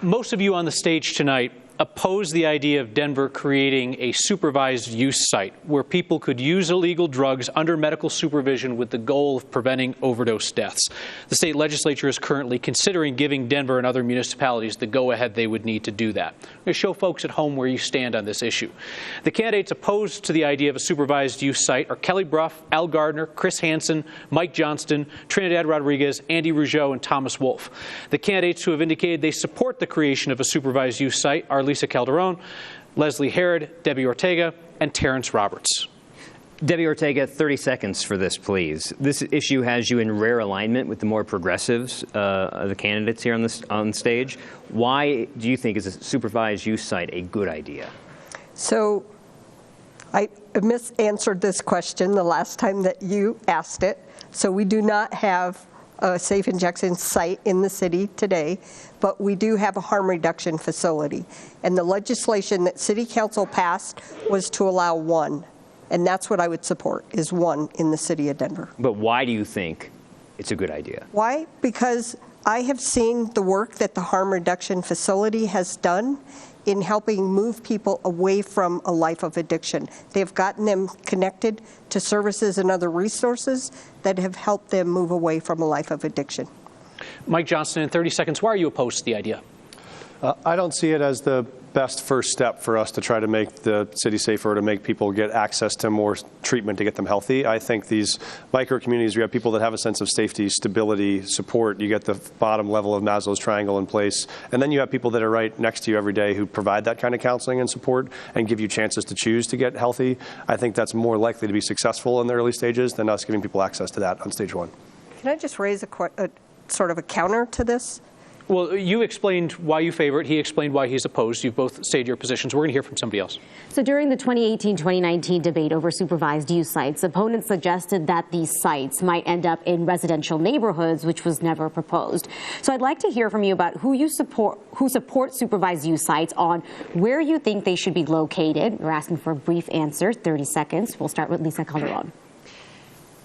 Most of you on the stage tonight oppose the idea of Denver creating a supervised use site where people could use illegal drugs under medical supervision with the goal of preventing overdose deaths. The state legislature is currently considering giving Denver and other municipalities the go-ahead they would need to do that. I'm going to show folks at home where you stand on this issue. The candidates opposed to the idea of a supervised use site are Kelly Brough, Al Gardner, Chris Hansen, Mike Johnston, Trinidad Rodriguez, Andy Rougeau, and Thomas Wolf. The candidates who have indicated they support the creation of a supervised use site are Lisa Calderon, Leslie Herod, Debbie Ortega, and Terrence Roberts. Debbie Ortega, 30 seconds for this, please. This issue has you in rare alignment with the more progressives, the candidates here on stage. Why do you think is a supervised use site a good idea? So I misanswered this question the last time that you asked it. So we do not have a safe injection site in the city today, but we do have a harm reduction facility. And the legislation that City Council passed was to allow one. And that's what I would support, is one in the city of Denver. But why do you think it's a good idea? Why? Because I have seen the work that the harm reduction facility has done in helping move people away from a life of addiction. They've gotten them connected to services and other resources that have helped them move away from a life of addiction. Mike Johnston, in 30 seconds, why are you opposed to the idea? I don't see it as the best first step for us to try to make the city safer, to make people get access to more treatment to get them healthy. I think these micro communities, we have people that have a sense of safety, stability, support. You get the bottom level of Maslow's triangle in place. And then you have people that are right next to you every day who provide that kind of counseling and support and give you chances to choose to get healthy. I think that's more likely to be successful in the early stages than us giving people access to that on stage one. Can I just raise a sort of a counter to this? Well, you explained why you favor it. He explained why he's opposed. You've both stated your positions. We're going to hear from somebody else. So during the 2018-2019 debate over supervised use sites, opponents suggested that these sites might end up in residential neighborhoods, which was never proposed. So I'd like to hear from you about who support supervised use sites, on where you think they should be located. We're asking for a brief answer, 30 seconds. We'll start with Lisa Calderon.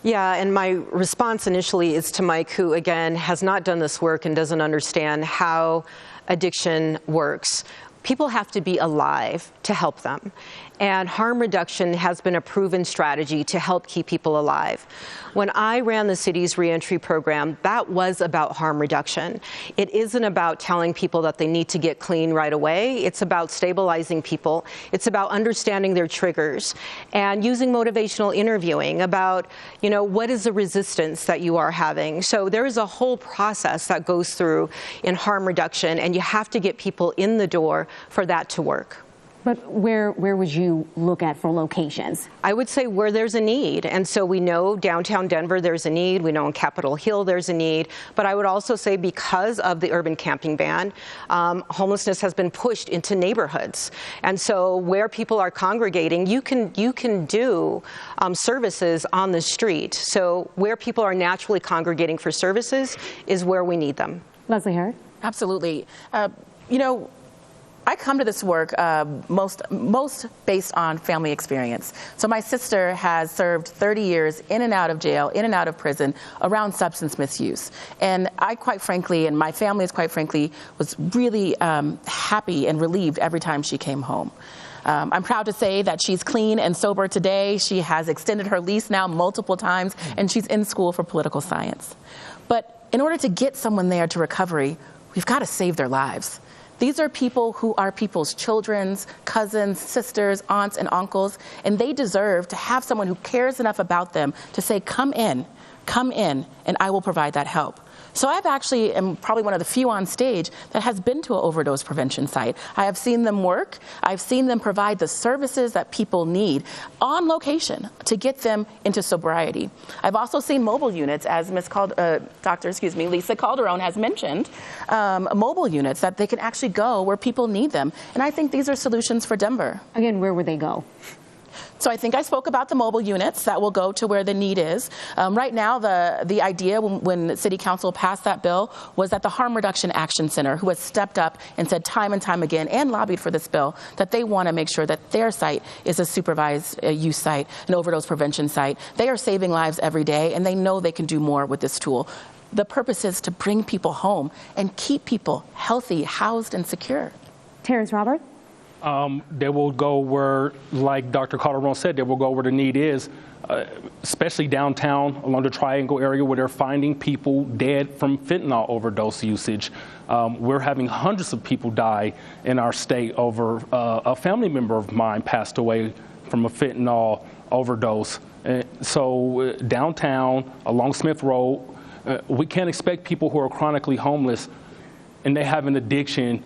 Yeah, and my response initially is to Mike, who, again, has not done this work and doesn't understand how addiction works. People have to be alive to help them. And harm reduction has been a proven strategy to help keep people alive. When I ran the city's reentry program, that was about harm reduction. It isn't about telling people that they need to get clean right away. It's about stabilizing people. It's about understanding their triggers and using motivational interviewing about, what is the resistance that you are having. So there is a whole process that goes through in harm reduction, and you have to get people in the door for that to work. But where would you look at for locations? I would say where there's a need. And so we know downtown Denver there's a need. We know in Capitol Hill there's a need. But I would also say because of the urban camping ban, homelessness has been pushed into neighborhoods. And so where people are congregating, you can do services on the street. So where people are naturally congregating for services is where we need them. Leslie Herod? Absolutely. I come to this work most based on family experience. So my sister has served 30 years in and out of jail, in and out of prison, around substance misuse. And I, quite frankly, and my family, quite frankly, was really happy and relieved every time she came home. I'm proud to say that she's clean and sober today. She has extended her lease now multiple times, and she's in school for political science. But in order to get someone there to recovery, we've got to save their lives. These are people who are people's children's, cousins, sisters, aunts, and uncles, and they deserve to have someone who cares enough about them to say, come in, and I will provide that help. So I've actually am probably one of the few on stage that has been to an overdose prevention site. I have seen them work. I've seen them provide the services that people need on location to get them into sobriety. I've also seen mobile units, as Lisa Calderon has mentioned, mobile units that they can actually go where people need them. And I think these are solutions for Denver. Again, where would they go? So I think I spoke about the mobile units that will go to where the need is. Right now, the idea when City Council passed that bill was that the Harm Reduction Action Center, who has stepped up and said time and time again and lobbied for this bill, that they want to make sure that their site is a supervised use site, an overdose prevention site. They are saving lives every day, and they know they can do more with this tool. The purpose is to bring people home and keep people healthy, housed, and secure. Terrence Robert? They will go where, like Dr. Calderon said, they will go where the need is, especially downtown along the Triangle area where they're finding people dead from fentanyl overdose usage. We're having hundreds of people die in our state over a family member of mine passed away from a fentanyl overdose. So downtown, along Smith Road, we can't expect people who are chronically homeless and they have an addiction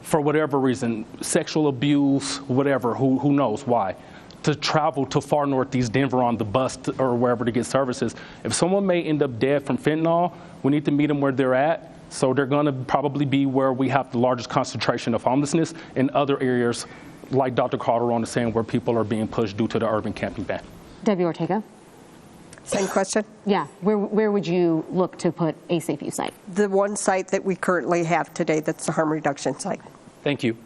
for whatever reason, sexual abuse, whatever, who knows why, to travel to far northeast Denver on the bus or wherever to get services. If someone may end up dead from fentanyl, we need to meet them where they're at. So they're going to probably be where we have the largest concentration of homelessness in other areas, like Dr. Calderon is saying, where people are being pushed due to the urban camping ban. Debbie Ortega? Same question? Yeah. Where would you look to put a safe use site? The one site that we currently have today, that's the harm reduction site. Thank you.